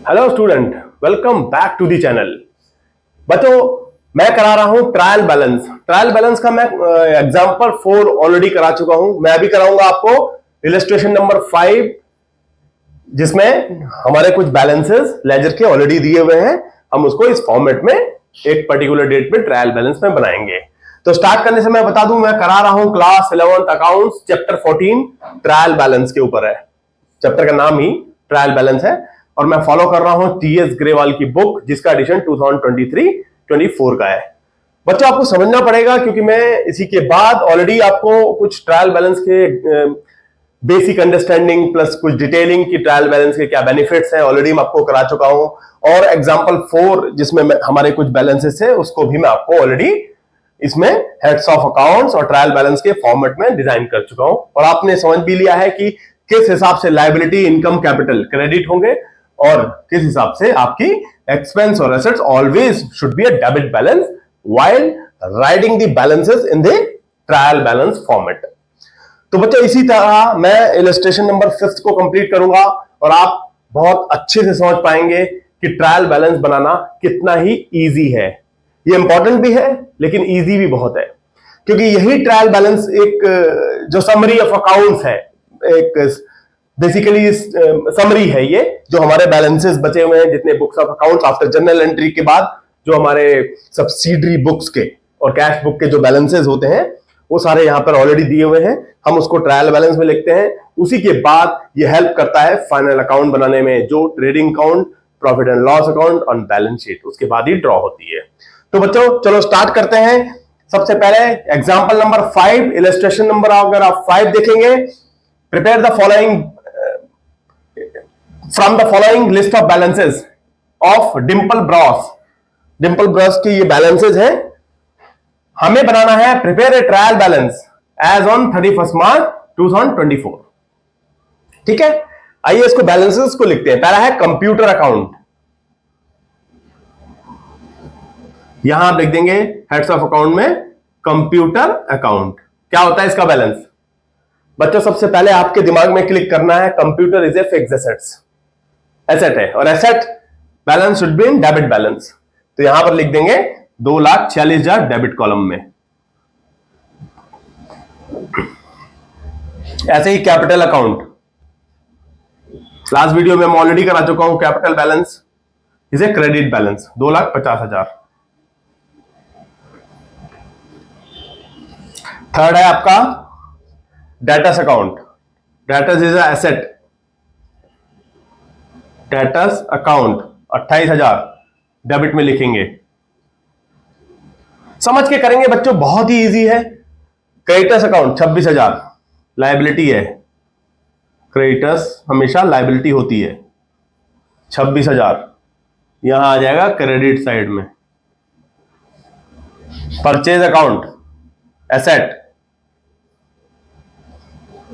Hello student, welcome back to the channel. बच्चों, मैं करा रहा हूं ट्रायल बैलेंस। ट्रायल बैलेंस का मैं एग्जांपल 4 ऑलरेडी करा चुका हूं। मैं अभी कराऊंगा आपको इलस्ट्रेशन नंबर 5, जिसमें हमारे कुछ बैलेंसेस लेजर के ऑलरेडी दिए हुए हैं। हम उसको इस फॉर्मेट में एक पर्टिकुलर डेट में ट्रायल बैलेंस में बनाएंगे। तो स्टार्ट करने से मैं बता दूं, मैं करा रहा हूं class 11th accounts chapter 14 trial balance के ऊपर है। चैप्टर का नाम ही ट्रायल बैलेंस है और मैं फॉलो कर रहा हूं टीएस ग्रेवाल की बुक, जिसका एडिशन 2023-24 का है। बच्चों, आपको समझना पड़ेगा क्योंकि मैं इसी के बाद ऑलरेडी आपको कुछ ट्रायल बैलेंस के बेसिक अंडरस्टैंडिंग प्लस कुछ डिटेलिंग की ट्रायल बैलेंस के क्या बेनिफिट्स हैं ऑलरेडी मैं आपको करा चुका हूं, और एग्जांपल 4 जिसमें हमारे कुछ बैलेंसेस है उसको भी मैं आपको ऑलरेडी इसमें हेड्स ऑफ अकाउंट्स और ट्रायल बैलेंस के फॉर्मेट में डिजाइन कर चुका हूं। और आपने समझ भी लिया है कि किस हिसाब से लायबिलिटी, इनकम, कैपिटल, क्रेडिट होंगे और किस हिसाब से आपकी एक्सपेंस और assets always should be a debit balance while writing the balances in the trial balance format. तो बच्चों, इसी तरह मैं इलस्ट्रेशन नंबर 5 को कंप्लीट करूंगा और आप बहुत अच्छे से समझ पाएंगे कि ट्रायल बैलेंस बनाना कितना ही इजी है। ये इंपॉर्टेंट भी है लेकिन इजी भी बहुत है, क्योंकि यही ट्रायल बैलेंस एक जो समरी ऑफ अकाउंट्स है, एक बेसिकली समरी है ये, जो हमारे बैलेंसेस बचे हुए हैं, जितने books of accounts after general entry के बाद जो हमारे सब्सिडरी बुक्स के और कैश बुक के जो बैलेंसेस होते हैं वो सारे यहां पर ऑलरेडी दिए हुए हैं। हम उसको ट्रायल बैलेंस में लिखते हैं। उसी के बाद ये हेल्प करता है फाइनल अकाउंट बनाने में, जो trading account, profit and loss account और बैलेंस शीट उसके बाद ही ड्रॉ होती है। तो बच्चों, चलो स्टार्ट करते हैं। सबसे पहले एग्जांपल नंबर 5, इलस्ट्रेशन नंबर अगर आप 5 देखेंगे, prepare the following from the following list of balances of Dimple Bros. Dimple Bros की ये बैलेंसेस हैं। हमें बनाना है prepare a trial balance as on 31 March 2024। ठीक है, आइए इसको बैलेंसेस को लिखते हैं। पहला है कंप्यूटर अकाउंट। यहां आप लिख देंगे हेड्स ऑफ अकाउंट में कंप्यूटर अकाउंट। क्या होता है इसका बैलेंस? बच्चों, सबसे पहले आपके दिमाग में क्लिक करना है computer is a fixed assets, asset है, और asset balance should be in debit balance. तो यहां पर लिख देंगे 2,46,000 डेबिट कॉलम में। ऐसे ही कैपिटल अकाउंट, लास्ट वीडियो में मैं ऑलरेडी करा चुका हूं। Capital balance is a credit balance, 2,50,000। Third है आपका debtors account. Debtors is asset, debtors account 28,000 debit में लिखेंगे। समझ के करेंगे बच्चों, बहुत ही इजी है। क्रेडिटर्स अकाउंट 26,000 लायबिलिटी है। क्रेडिटर्स हमेशा लायबिलिटी होती है। 26,000 यहां आ जाएगा क्रेडिट साइड में। परचेज अकाउंट एसेट,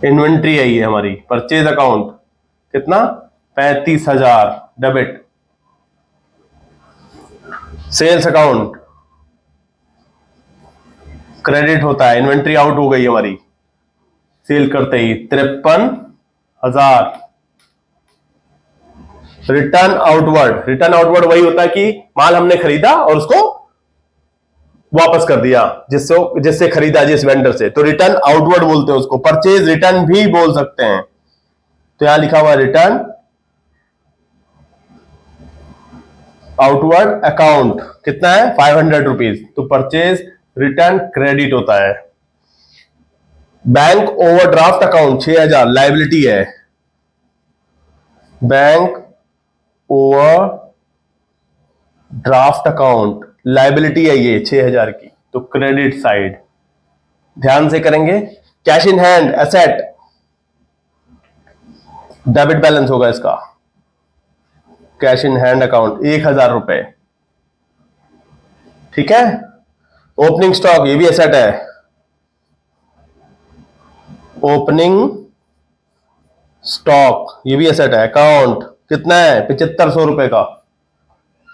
इन्वेंट्री है ये हमारी। परचेज अकाउंट कितना? 35,000 डेबिट। सेल्स अकाउंट क्रेडिट होता है, इन्वेंट्री आउट हो गई हमारी सेल करते ही, 53,000। रिटर्न आउटवर्ड, रिटर्न आउटवर्ड वही होता है कि माल हमने खरीदा और उसको वापस कर दिया जिससे खरीदा, जिस वेंडर से, तो रिटर्न आउटवर्ड बोलते हैं उसको। परचेज रिटर्न भी बोल सकते हैं। तो यहां लिखा हुआ रिटर्न आउटवर्ड अकाउंट कितना है? 500 रुपीज। तो परचेज रिटर्न क्रेडिट होता है। बैंक ओवरड्राफ्ट अकाउंट 6,000 लायबिलिटी है। Bank over draft account liability है ये 6,000 की, तो क्रेडिट साइड ध्यान से करेंगे। Cash in hand asset, debit balance होगा इसका। कैश इन हैंड अकाउंट 1,000 रुपए। ठीक है। ओपनिंग स्टॉक ये भी एसेट है। ओपनिंग स्टॉक ये भी एसेट है। अकाउंट कितना है? 7,500 रुपए का,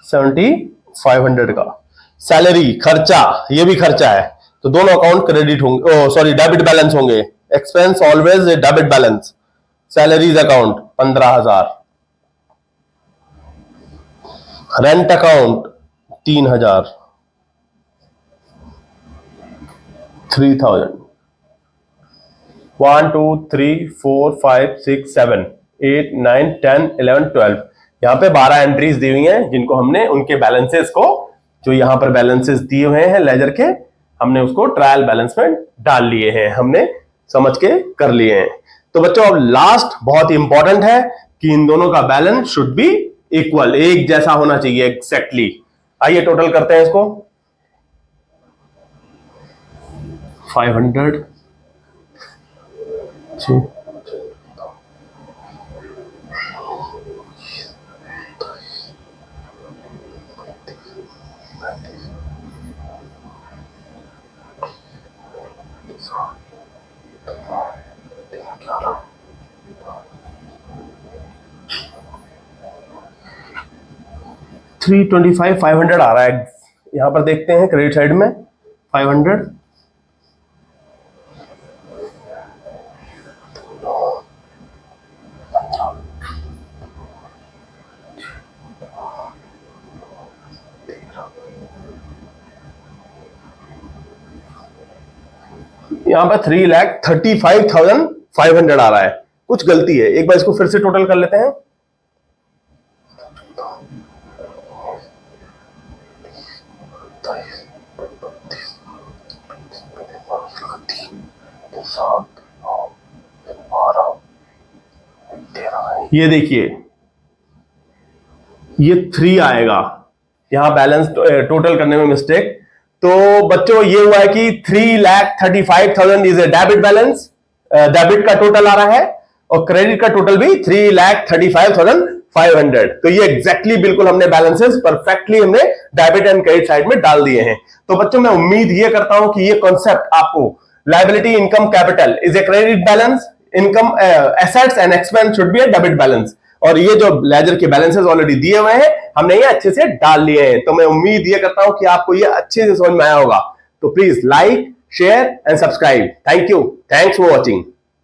7,500 का। सैलरी खर्चा, ये भी खर्चा है, तो दोनों अकाउंट क्रेडिट होंगे, सॉरी डेबिट बैलेंस होंगे। Expense always debit balance. Salaries account 15,000। Rent account 3000, 3000, 1 2 3 4 5 6 7 8 9 10 11 12, यहाँ पे 12 एंट्रीज दी हुई हैं जिनको हमने उनके बैलेंसेस को, जो यहाँ पर बैलेंसेस दिए हुए हैं लेजर के, हमने उसको ट्रायल बैलेंस में डाल लिए हैं, हमने समझ के कर लिए हैं। तो बच्चों अब लास्ट बहुत ही इंपॉर्टेंट है कि इन दोनों का बैलेंस शुड बी इक्वल, एक जैसा होना चाहिए एग्जैक्टली। आइए टोटल करते हैं इसको। 500 325 500 आ रहा है। यहां पर देखते हैं क्रेडिट साइड में 500, यहां पर 3,35,500 आ रहा है, कुछ गलती है। एक बार इसको फिर से टोटल कर लेते हैं। ये देखिए ये 3 आएगा, यहां बैलेंस टोटल करने में मिस्टेक। तो बच्चों ये हुआ है कि 3,35,000 is a debit balance, debit का टोटल आ रहा है, और क्रेडिट का टोटल भी 3,35,500। तो ये एग्जैक्टली बिल्कुल हमने बैलेंसेस परफेक्टली हमने डेबिट एंड क्रेडिट साइड में डाल दिए हैं। तो बच्चों मैं उम्मीद ये करता हूं कि ये कॉन्सेप्ट आपको, liability income capital is a credit balance, income assets and expense should be A debit balance, और ये जो लेजर के बैलेंसेस ऑलरेडी दिए हुए हैं हमने ये अच्छे से डाल लिए हैं। तो मैं उम्मीद ये करता हूं कि आपको ये अच्छे से समझ में आया होगा। तो please like, share and subscribe. Thank you, thanks for watching.